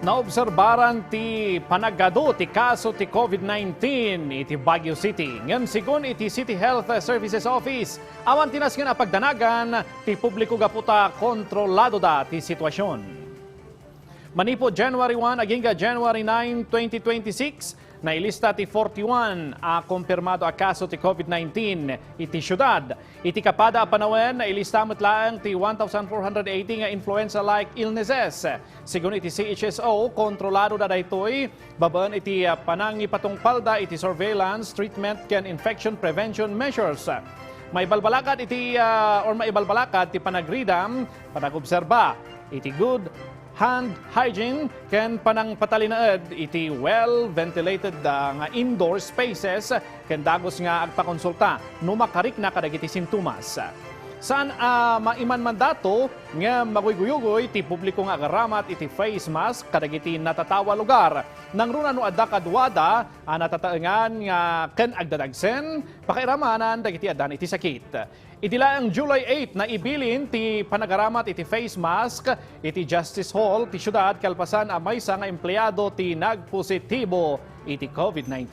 Naobserbaran ti panagado ti kaso ti COVID-19 iti Baguio City. Ngayon sigon iti City Health Services Office. Awan tinas nga pagdanagan ti publiko gaputa kontrolado da ti sitwasyon. Manipo January 1 aging January 9, 2026, nailista ti 41 a kumpirmado a kaso ti COVID-19 iti syudad. Iti kapada a panawen nailista metlaang ti 1,480 nga influenza-like illnesses. Sigun iti CHSO, kontrolado da daytoy baban iti panangipatungpalda iti surveillance, treatment ken infection prevention measures. Maibalbalakad iti maibalbalakad ti panagridam, panagobserba iti good hand hygiene ken panang patalinaed iti well-ventilated nga indoor spaces ken dagos nga agpakonsulta no makarik na kadagiti sintomas. Saan maiman mandato nga maguyguyogoy ti publiko nga agaramat iti face mask kadagiti natatawa lugar. Nang runa no adda kadwada natataengan nga ken agdadagsen pakairamanan dagiti addan iti sakit. Idila ang July 8 na ibilin ti panagaramat iti face mask iti Justice Hall ti syudad kalpasan a maysa nga empleyado ti nagpositibo iti COVID-19.